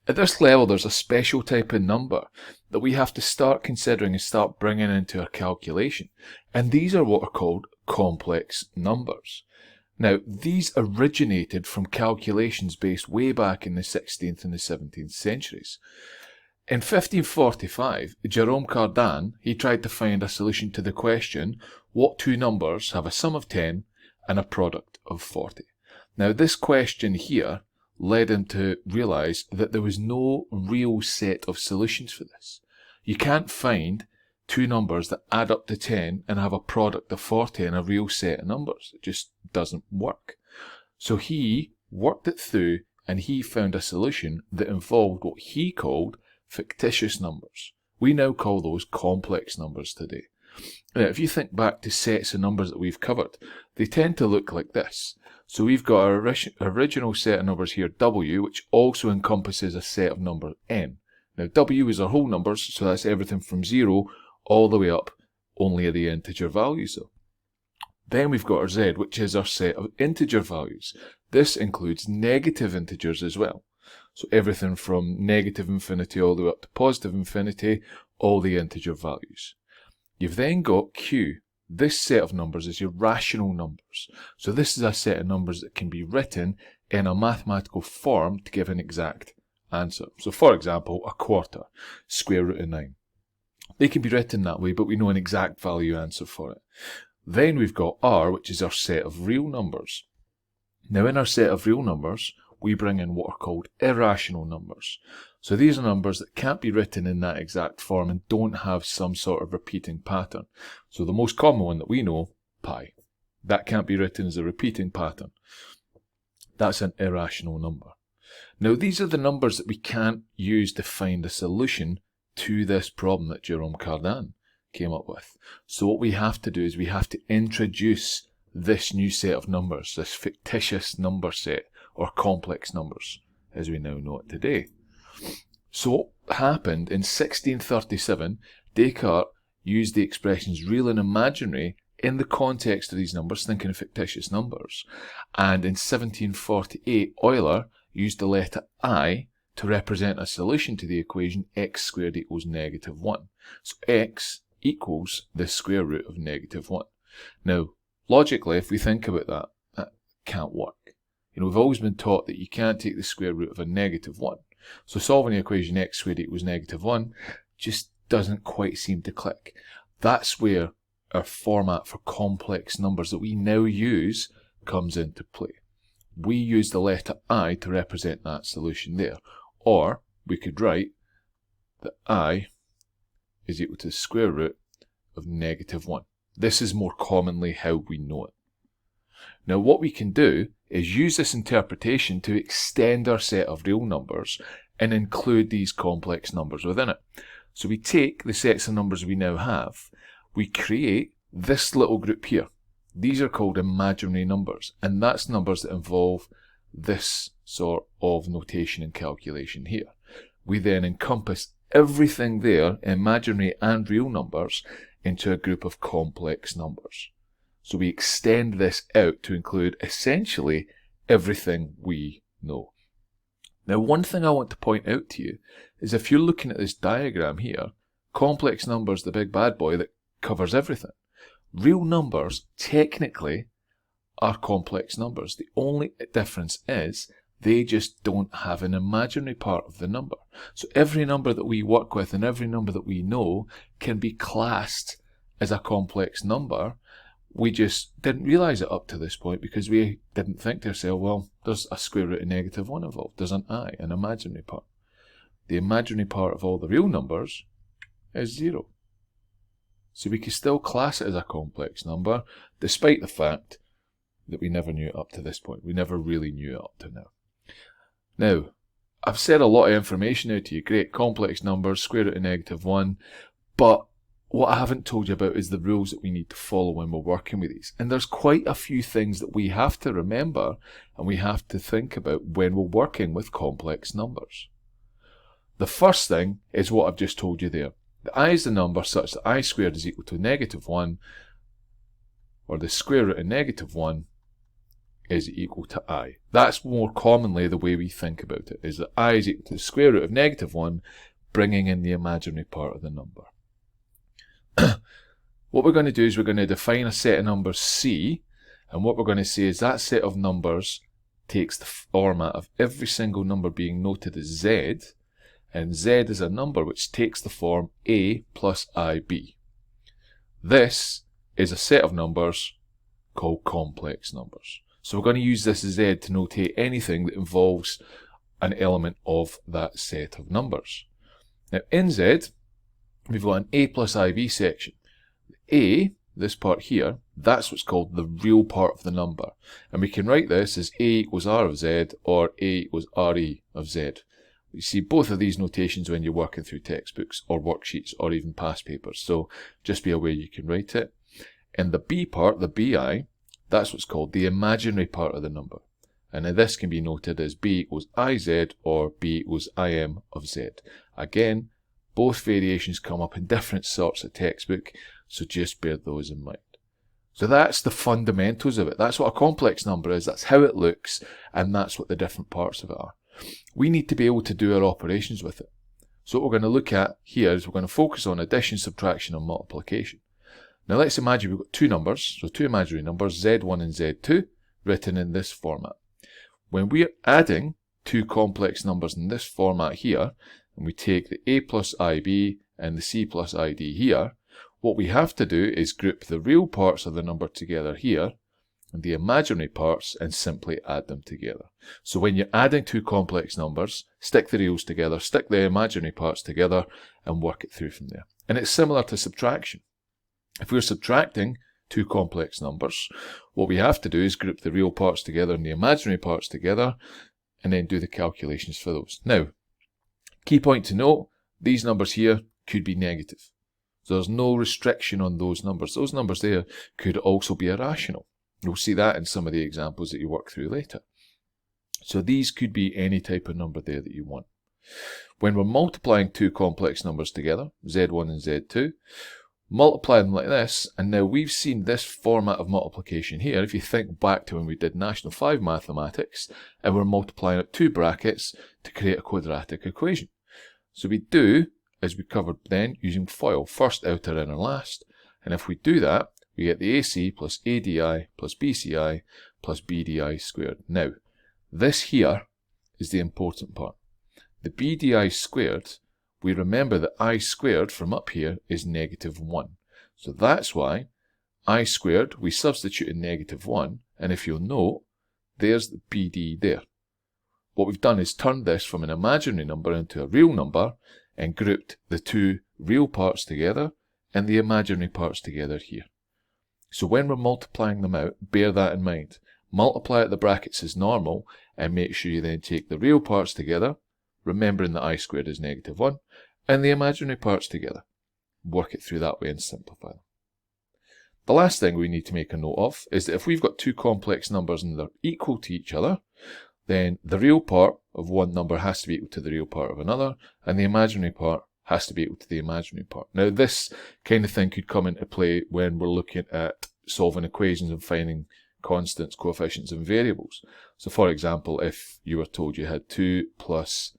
At this level, there's a special type of number that we have to start considering and start bringing into our calculation. And these are what are called complex numbers. Now, these originated from calculations based way back in the 16th and the 17th centuries. In 1545, Jerome Cardan, he tried to find a solution to the question, what two numbers have a sum of 10 and a product of 40? Now, this question here led him to realise that there was no real set of solutions for this. You can't find two numbers that add up to 10 and have a product of 40 in a real set of numbers. It just doesn't work. So he worked it through and he found a solution that involved what he called fictitious numbers. We now call those complex numbers today. Now, if you think back to sets of numbers that we've covered, they tend to look like this. So we've got our original set of numbers here, W, which also encompasses a set of numbers n. Now W is our whole numbers, so that's everything from 0 all the way up, only at the integer values though. Then we've got our Z, which is our set of integer values. This includes negative integers as well. So everything from negative infinity all the way up to positive infinity, all the integer values. You've then got Q. This set of numbers is your rational numbers. So this is a set of numbers that can be written in a mathematical form to give an exact answer. So for example, a quarter, square root of 9. They can be written that way, but we know an exact value answer for it. Then we've got R, which is our set of real numbers. Now in our set of real numbers, we bring in what are called irrational numbers. So these are numbers that can't be written in that exact form and don't have some sort of repeating pattern. So the most common one that we know, pi. That can't be written as a repeating pattern. That's an irrational number. Now these are the numbers that we can't use to find a solution to this problem that Jerome Cardan came up with. So what we have to do is we have to introduce this new set of numbers, this fictitious number set, or complex numbers, as we now know it today. So what happened in 1637, Descartes used the expressions real and imaginary in the context of these numbers, thinking of fictitious numbers. And in 1748, Euler used the letter I to represent a solution to the equation x squared equals negative 1. So x equals the square root of negative 1. Now, logically, if we think about that, that can't work. You know, we've always been taught that you can't take the square root of a negative 1. So solving the equation x squared equals negative 1 just doesn't quite seem to click. That's where our format for complex numbers that we now use comes into play. We use the letter I to represent that solution there. Or we could write that I is equal to the square root of negative 1. This is more commonly how we know it. Now what we can do is use this interpretation to extend our set of real numbers and include these complex numbers within it. So we take the sets of numbers we now have, we create this little group here. These are called imaginary numbers, and that's numbers that involve this sort of notation and calculation here. We then encompass everything there, imaginary and real numbers, into a group of complex numbers. So we extend this out to include essentially everything we know. Now one thing I want to point out to you is if you're looking at this diagram here, complex numbers, the big bad boy that covers everything. Real numbers technically are complex numbers. The only difference is they just don't have an imaginary part of the number. So every number that we work with and every number that we know can be classed as a complex number. We just didn't realise it up to this point because we didn't think to ourselves, well, there's a square root of negative 1 involved. There's an I, an imaginary part. The imaginary part of all the real numbers is 0. So we can still class it as a complex number, despite the fact that we never knew it up to this point. We never really knew it up to now. Now, I've said a lot of information now to you. Great, complex numbers, square root of negative 1, but what I haven't told you about is the rules that we need to follow when we're working with these. And there's quite a few things that we have to remember and we have to think about when we're working with complex numbers. The first thing is what I've just told you there. The I is the number such that I squared is equal to negative 1, or the square root of negative 1 is equal to I. That's more commonly the way we think about it, is that I is equal to the square root of -1, bringing in the imaginary part of the number. What we're going to do is we're going to define a set of numbers C, and what we're going to say is that set of numbers takes the format of every single number being noted as Z, and Z is a number which takes the form A plus IB. This is a set of numbers called complex numbers. So we're going to use this Z to notate anything that involves an element of that set of numbers. Now in Z, we've got an A plus IB section. A, this part here, that's what's called the real part of the number. And we can write this as A equals R of Z or A equals RE of Z. You see both of these notations when you're working through textbooks or worksheets or even past papers. So just be aware you can write it. And the B part, the BI, that's what's called the imaginary part of the number. And now this can be noted as B equals IZ or B equals IM of Z. Again, both variations come up in different sorts of textbook, so just bear those in mind. So that's the fundamentals of it. That's what a complex number is, that's how it looks, and that's what the different parts of it are. We need to be able to do our operations with it. So what we're going to look at here is we're going to focus on addition, subtraction, and multiplication. Now let's imagine we've got two numbers, so two imaginary numbers, Z1 and Z2, written in this format. When we're adding two complex numbers in this format here, and we take the A plus IB and the C plus ID here, what we have to do is group the real parts of the number together here, and the imaginary parts, and simply add them together. So when you're adding two complex numbers, stick the reals together, stick the imaginary parts together, and work it through from there. And it's similar to subtraction. If we're subtracting two complex numbers, what we have to do is group the real parts together and the imaginary parts together, and then do the calculations for those. Now, key point to note, these numbers here could be negative. So there's no restriction on those numbers. Those numbers there could also be irrational. You'll see that in some of the examples that you work through later. So these could be any type of number there that you want. When we're multiplying two complex numbers together, Z1 and Z2, multiply them like this, and now we've seen this format of multiplication here. If you think back to when we did National 5 mathematics, and we're multiplying out two brackets to create a quadratic equation. So we do, as we covered then, using FOIL, first, outer, inner, last. And if we do that, we get the AC plus ADI plus BCI plus BDI squared. Now, this here is the important part. The BDI squared, we remember that I squared from up here is -1. So that's why I squared, we substitute in -1, and if you'll note, there's the BD there. What we've done is turned this from an imaginary number into a real number, and grouped the two real parts together and the imaginary parts together here. So when we're multiplying them out, bear that in mind. Multiply out the brackets as normal, and make sure you then take the real parts together, remembering that I squared is -1, and the imaginary parts together. Work it through that way and simplify them. The last thing we need to make a note of is that if we've got two complex numbers and they're equal to each other, then the real part of one number has to be equal to the real part of another, and the imaginary part has to be equal to the imaginary part. Now this kind of thing could come into play when we're looking at solving equations and finding constants, coefficients and variables. So for example, if you were told you had 2 plus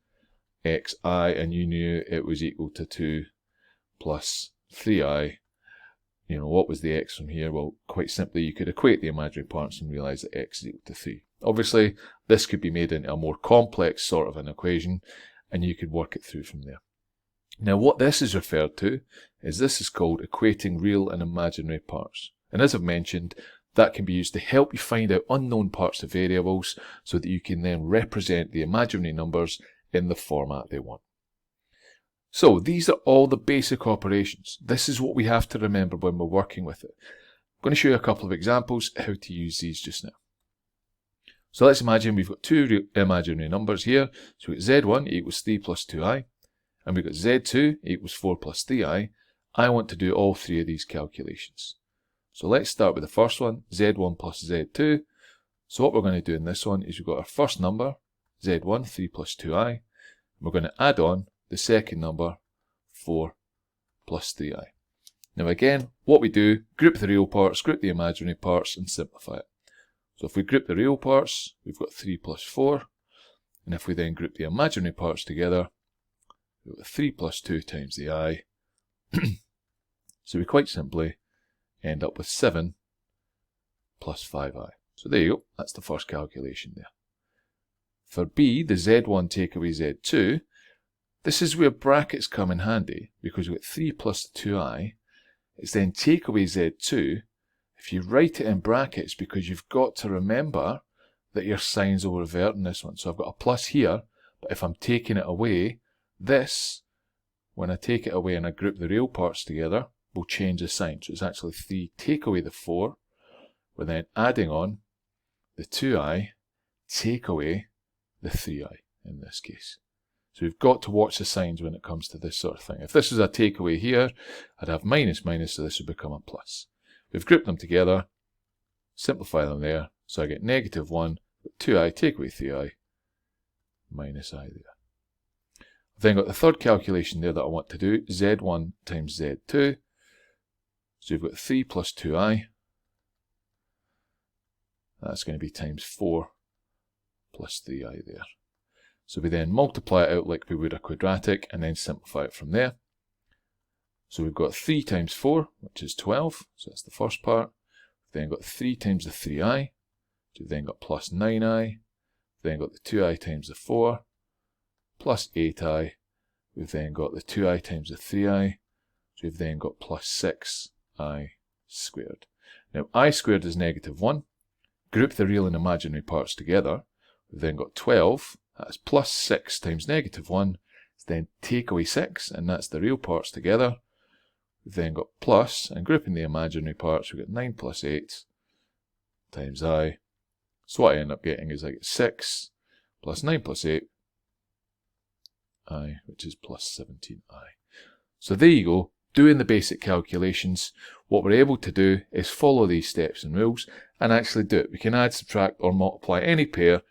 xi and you knew it was equal to 2 plus 3i, you know, what was the x from here? Well, quite simply, you could equate the imaginary parts and realise that x is equal to 3. Obviously, this could be made into a more complex sort of an equation, and you could work it through from there. Now, what this is referred to is this is called equating real and imaginary parts. And as I've mentioned, that can be used to help you find out unknown parts of variables so that you can then represent the imaginary numbers in the format they want. So these are all the basic operations. This is what we have to remember when we're working with it. I'm going to show you a couple of examples how to use these just now. So let's imagine we've got two imaginary numbers here. So we've got Z1 equals 3 plus 2i, and we've got Z2 equals 4 plus 3i. I want to do all three of these calculations. So let's start with the first one, Z1 plus Z2. So what we're going to do in this one is we've got our first number, Z1, 3 plus 2i, and we're going to add on the second number, 4 plus 3i. Now again, what we do, group the real parts, group the imaginary parts, and simplify it. So if we group the real parts, we've got 3 plus 4. And if we then group the imaginary parts together, we've got 3 plus 2 times the I. So we quite simply end up with 7 plus 5i. So there you go, that's the first calculation there. For B, the Z1 take away Z2, this is where brackets come in handy, because we've got 3 plus 2i. It's then take away Z2. If you write it in brackets, because you've got to remember that your signs will revert in this one. So I've got a plus here, but if I'm taking it away, this, when I take it away and I group the real parts together, will change the sign. So it's actually 3 take away the 4. We're then adding on the 2i, take away the 3i in this case. So we've got to watch the signs when it comes to this sort of thing. If this was a takeaway here, I'd have minus minus, so this would become a plus. We've grouped them together, simplify them there, so I get negative 1, 2i, take away 3i, minus I there. I've then got the third calculation there that I want to do, z1 times z2. So we've got 3 plus 2i, that's going to be times 4 plus 3i there. So we then multiply it out like we would a quadratic and then simplify it from there. So we've got 3 times 4, which is 12, so that's the first part. We've then got 3 times the 3i, so we've then got plus 9i. We've then got the 2i times the 4, plus 8i. We've then got the 2i times the 3i, so we've then got plus 6i squared. Now I squared is negative 1. Group the real and imaginary parts together. We've then got 12, that's plus 6 times negative 1. Then take away 6, and that's the real parts together. We've then got plus, and grouping the imaginary parts, we've got 9 plus 8 times I. So what I end up getting is I get 6 plus 9 plus 8, I, which is plus 17i. So there you go, doing the basic calculations. What we're able to do is follow these steps and rules and actually do it. We can add, subtract, or multiply any pair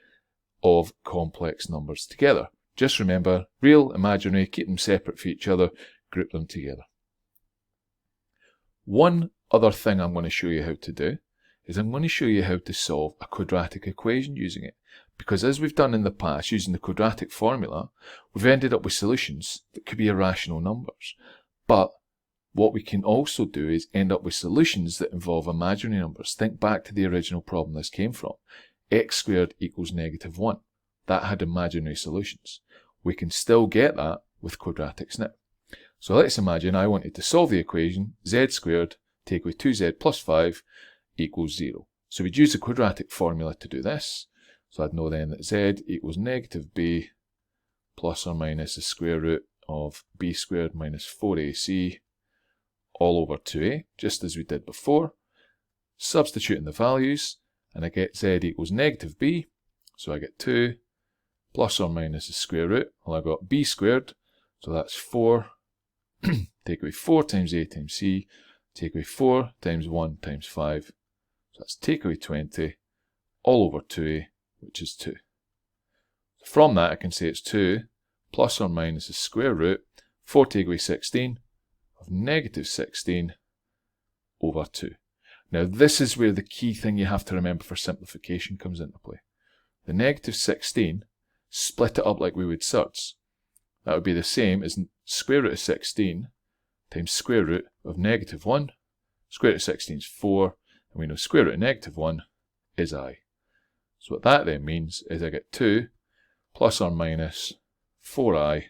of complex numbers together. Just remember, real, imaginary, keep them separate for each other, group them together. One other thing I'm going to show you how to do is I'm going to show you how to solve a quadratic equation using it. Because as we've done in the past, using the quadratic formula, we've ended up with solutions that could be irrational numbers. But what we can also do is end up with solutions that involve imaginary numbers. Think back to the original problem this came from. X squared equals negative 1. That had imaginary solutions. We can still get that with quadratics now. So let's imagine I wanted to solve the equation z squared take away 2z plus 5 equals 0. So we'd use the quadratic formula to do this. So I'd know then that z equals negative b plus or minus the square root of b squared minus 4ac all over 2a, just as we did before. Substitute in the values, and I get z equals negative b, so I get 2 plus or minus the square root. Well, I got b squared, so that's 4. Take away 4 times a times c, take away 4 times 1 times 5, so that's take away 20 all over 2a, which is 2. From that I can say it's 2 plus or minus the square root, 4 take away 16, of negative 16 over 2. Now this is where the key thing you have to remember for simplification comes into play. The negative 16, split it up like we would surds. That would be the same as square root of 16 times square root of negative 1. Square root of 16 is 4, and we know square root of negative 1 is I. So what that then means is I get 2 plus or minus 4i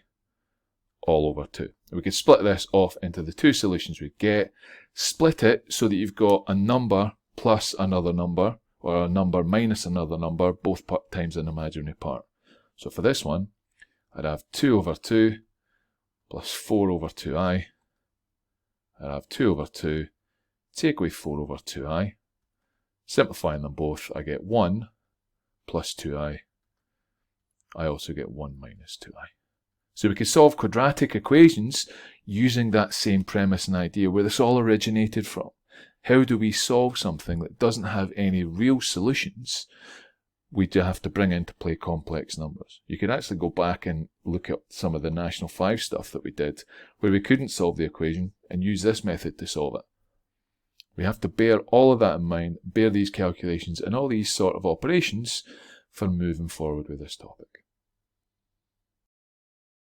all over 2. We can split this off into the two solutions we get. Split it so that you've got a number plus another number, or a number minus another number, both times an imaginary part. So for this one, I'd have 2 over 2 plus 4 over 2i. I'd have 2 over 2, take away 4 over 2i. Simplifying them both, I get 1 plus 2i. I also get 1 minus 2i. So we can solve quadratic equations using that same premise and idea where this all originated from. How do we solve something that doesn't have any real solutions? We do have to bring into play complex numbers. You could actually go back and look at some of the National 5 stuff that we did where we couldn't solve the equation and use this method to solve it. We have to bear all of that in mind, bear these calculations and all these sort of operations for moving forward with this topic.